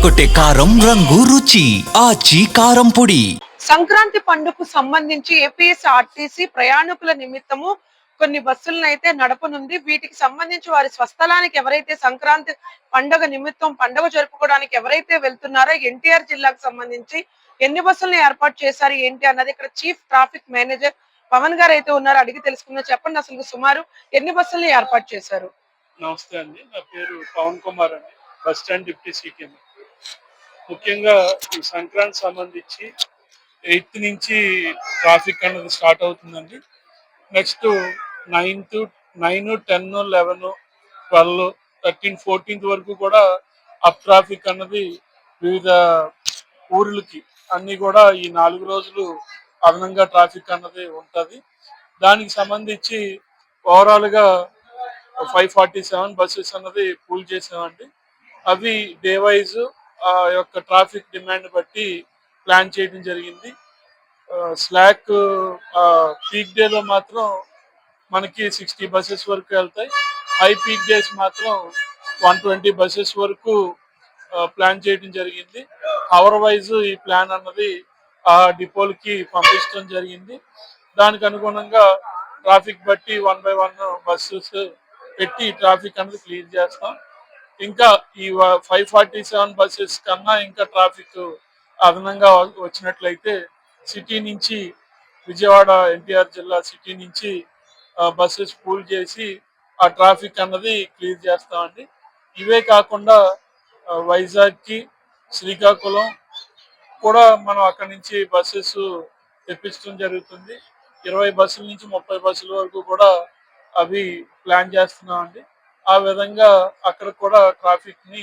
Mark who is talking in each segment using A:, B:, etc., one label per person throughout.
A: అదరగొట్టే కారం రంగు రుచి ఆచి కారం పొడి.
B: సంక్రాంతి పండుగకు సంబంధించి ఏపీఎస్ఆర్టీసీ ప్రయాణికుల నిమిత్తము కొన్ని బస్సులను అయితే నడపనుంది. వీటికి సంబంధించి వారి స్వస్థలానికి ఎవరైతే సంక్రాంతి పండుగ నిమిత్తం పండుగ జరుపుకోవడానికి ఎవరైతే వెళ్తున్నారో ఎన్టీఆర్ జిల్లాకు సంబంధించి ఎన్ని బస్సులను ఏర్పాటు చేశారు ఏంటి అన్నది ఇక్కడ చీఫ్ ట్రాఫిక్ మేనేజర్ పవన్ గారు అయితే ఉన్నారు. అడిగి తెలుసుకుందాం. చెప్పండి, అసలు సుమారు ఎన్ని బస్సులను ఏర్పాటు చేశారు?
C: నమస్తే అండి, నా పేరు పవన్ కుమార్ అండి, బస్ స్టాండ్ డిప్యూటీ సీఎం. ముఖ్యంగా ఈ సంక్రాంతి సంబంధించి 8th నుంచి ట్రాఫిక్ అన్నది స్టార్ట్ అవుతుందండి. నెక్స్ట్ 9th, 9, 10, 11, 12, 13, 14th వరకు కూడా అప్ ట్రాఫిక్ అన్నది వివిధ ఊర్లకి అన్ని కూడా ఈ 4 రోజులు అదనంగా ట్రాఫిక్ అన్నది ఉంటుంది. దానికి సంబంధించి ఓవరాల్గా 547 బస్సెస్ అన్నది పూల్ చేసామండి. అవి డే వైజ్ ఆ యొక్క ట్రాఫిక్ డిమాండ్ బట్టి ప్లాన్ చేయడం జరిగింది. స్లాక్ పీక్ డేలో మాత్రం మనకి 60 బస్సెస్ వరకు వెళ్తాయి. హై పీక్ డేస్ మాత్రం 120 బస్సెస్ వరకు ప్లాన్ చేయడం జరిగింది. అవర్ వైజ్ ఈ ప్లాన్ అన్నది ఆ డిపోలకి పంపించడం జరిగింది. దానికి అనుగుణంగా ట్రాఫిక్ బట్టి 1 by 1 బస్సెస్ పెట్టి ట్రాఫిక్ అనేది క్లియర్ చేస్తాం. ఇంకా ఈ 547 బస్సెస్ కన్నా ఇంకా ట్రాఫిక్ అదనంగా వచ్చినట్లయితే సిటీ నుంచి విజయవాడ ఎన్టీఆర్ జిల్లా సిటీ నుంచి బస్సెస్ పూల్ చేసి ఆ ట్రాఫిక్ అన్నది క్లియర్ చేస్తామండి. ఇవే కాకుండా వైజాగ్కి, శ్రీకాకుళం కూడా మనం అక్కడి నుంచి బస్సెస్ తెప్పించడం జరుగుతుంది. 20 బస్సుల నుంచి 30 బస్సుల వరకు కూడా అవి ప్లాన్ చేస్తున్నామండి. ఆ విధంగా అక్కడ కూడా ట్రాఫిక్ ని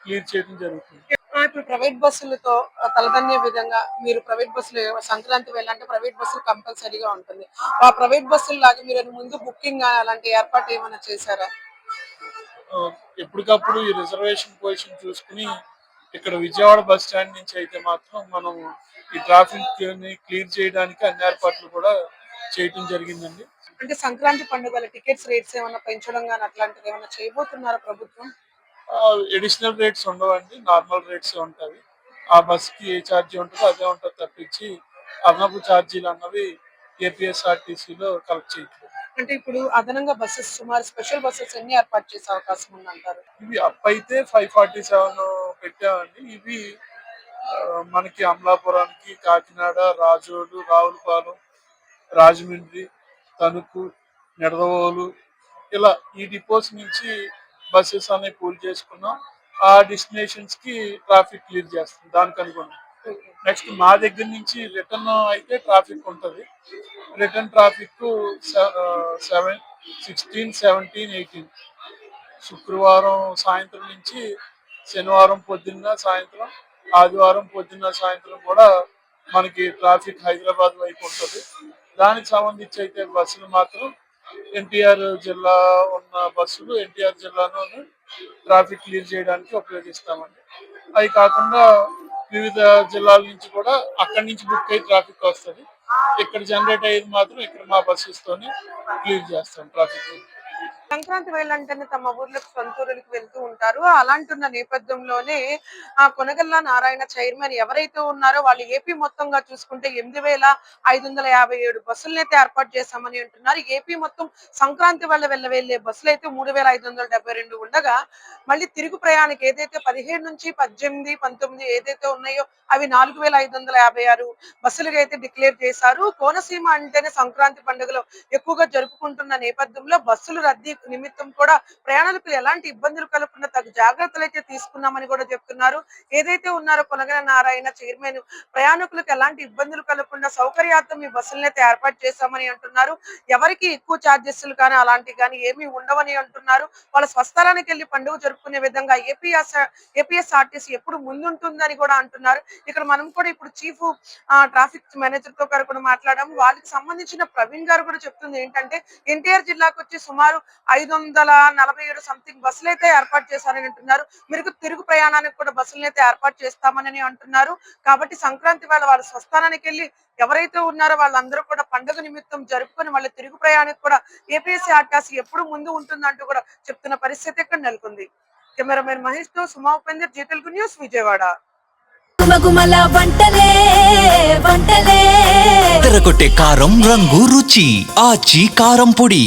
C: క్లియర్ చేయడం జరుగుతుంది.
B: ఇప్పుడు ప్రైవేట్ బస్సులతో తలదన్నే విధంగా మీరు ప్రైవేట్ బస్సులు సంక్రాంతి వెళ్ళాలంటే ప్రైవేట్ బస్సులు కంపల్సరీగా ఉంటుంది. ఆ ప్రైవేట్ బస్సులు లాగా మీరు ముందు బుకింగ్ అలాంటి ఏర్పాటు ఏమైనా చేశారా?
C: ఎప్పటికప్పుడు ఈ రిజర్వేషన్ పొజిషన్ చూసుకుని ఇక్కడ విజయవాడ బస్ స్టాండ్ నుంచి అయితే మాత్రం మనం ఈ ట్రాఫిక్ ని క్లియర్ చేయడానికి అన్ని ఏర్పాట్లు కూడా చేయటం జరిగిందండి.
B: అంటే సంక్రాంతి పండుగల టికెట్స్ రేట్స్ ఏమైనా పెంచడం కానీ అట్లాంటివి ఏమైనా చేయబోతున్నారా ప్రభుత్వం?
C: ఎడిషనల్ రేట్స్ ఉండవండి, నార్మల్ రేట్స్ ఉంటాయి. ఆ బస్కి ఏ ఛార్జీ ఉంటుందో అదే ఉంటుంది తప్పించి అదనపు ఛార్జీలు అన్నవి ఏపీఎస్ఆర్టీసీలో కలెక్ట్ చేయట్లేదు.
B: అంటే ఇప్పుడు అదనంగా బస్సెస్ సుమారు స్పెషల్ బస్సెస్ ఎన్ని ఏర్పాటు చేసే అవకాశం ఉందంటారు?
C: ఇవి అప్ అయితే 547 పెట్టామండి. ఇవి మనకి అమలాపురానికి, కాకినాడ, రాజోలు, రావులపాలెం, రాజమండ్రి, తణుకు, నిడదవోలు ఇలా ఈ డిపోస్ నుంచి బస్సెస్ అనేవి పూల్ చేసుకున్నాం. ఆ డెస్టినేషన్స్ కి ట్రాఫిక్ క్లియర్ చేస్తుంది దానికి అనుకున్నాం. నెక్స్ట్ మా దగ్గర నుంచి రిటర్న్ అయితే ట్రాఫిక్ ఉంటుంది. రిటర్న్ ట్రాఫిక్ 16, 17, 18 శుక్రవారం సాయంత్రం నుంచి శనివారం పొద్దున్న సాయంత్రం, ఆదివారం పొద్దున్న సాయంత్రం కూడా మనకి ట్రాఫిక్ హైదరాబాద్ వైపు ఉంటుంది. దానికి సంబంధించి అయితే బస్సులు మాత్రం ఎన్టీఆర్ జిల్లా ఉన్న బస్సులు ఎన్టీఆర్ జిల్లాలోనే ట్రాఫిక్ క్లియర్ చేయడానికి ఉపయోగిస్తామండి. అవి కాకుండా వివిధ జిల్లాల నుంచి కూడా అక్కడి నుంచి బుక్ అయ్యి ట్రాఫిక్ వస్తుంది. ఇక్కడ జనరేట్ అయ్యేది మాత్రం ఇక్కడ మా బస్సెస్ తోనే క్లియర్ చేస్తాం ట్రాఫిక్.
B: సంక్రాంతి వేళంటేనే తమ ఊర్లకు సొంతూరులకు వెళ్తూ ఉంటారు. అలాంటున్న నేపథ్యంలోనే ఆ కొనగల్ల నారాయణ చైర్మన్ ఎవరైతే ఉన్నారో వాళ్ళు ఏపీ మొత్తంగా చూసుకుంటే 8,557 బస్సులనైతే ఏర్పాటు చేశామని అంటున్నారు. ఏపీ మొత్తం సంక్రాంతి వల్ల వెళ్లే బస్సులు అయితే 3,572 ఉండగా మళ్ళీ తిరుగు ప్రయాణికి ఏదైతే 17 నుంచి 18, 19 ఏదైతే ఉన్నాయో అవి 4,556 బస్సులుగా అయితే డిక్లేర్ చేశారు. కోనసీమ అంటేనే సంక్రాంతి పండుగలో ఎక్కువగా జరుపుకుంటున్న నేపథ్యంలో బస్సులు రద్దీ నిమిత్తం కూడా ప్రయాణికులు ఎలాంటి ఇబ్బందులు కలగకుండా తగు జాగ్రత్తలు అయితే తీసుకున్నామని కూడా చెప్తున్నారు. ఏదైతే ఉన్నారో కొనగల నారాయణ చైర్మన్ ప్రయాణికులకు ఎలాంటి ఇబ్బందులు కలగకుండా సౌకర్యార్థం ఈ బస్సులనైతే ఏర్పాటు చేశామని అంటున్నారు. ఎవరికి ఎక్కువ ఛార్జెస్లు కానీ అలాంటివి కానీ ఏమీ ఉండవని అంటున్నారు. వాళ్ళ స్వస్థలానికి వెళ్లి పండుగ జరుపుకునే విధంగా ఏపీఎస్ఆర్టీసీ ఎప్పుడు ముందుంటుందని కూడా అంటున్నారు. ఇక్కడ మనం కూడా ఇప్పుడు చీఫ్ ట్రాఫిక్ మేనేజర్ తో కూడా మాట్లాడాము. వాళ్ళకి సంబంధించిన ప్రవీణ్ గారు కూడా చెప్తుంది ఏంటంటే ఎన్టీఆర్ జిల్లాకు వచ్చి సుమారు 547 సంథింగ్ బస్సులు అయితే ఏర్పాటు చేశారని అంటున్నారు. మీరు తిరుగు ప్రయాణానికి కూడా బస్సులను అయితే ఏర్పాటు చేస్తామని అంటున్నారు. కాబట్టి సంక్రాంతి వేళ వాళ్ళ స్వస్థానానికి వెళ్ళి ఎవరైతే ఉన్నారో వాళ్ళందరూ కూడా పండుగ నిమిత్తం జరుపుకొని వాళ్ళ తిరుగు ప్రయాణానికి కూడా ఏపీఎస్ఆర్టీసీ ఎప్పుడు ముందు ఉంటుందంటూ కూడా చెప్తున్న పరిస్థితి ఇక్కడ నెలకొంది. కెమెరామెన్ మహేష్ తో సుమా ఉపేందర్, జీ తెలుగు న్యూస్, విజయవాడ.
D: గుమగుమల వంటలే వంటలే
A: తెరకొట్టే కారం రంగు రుచి ఆచి కారం పొడి.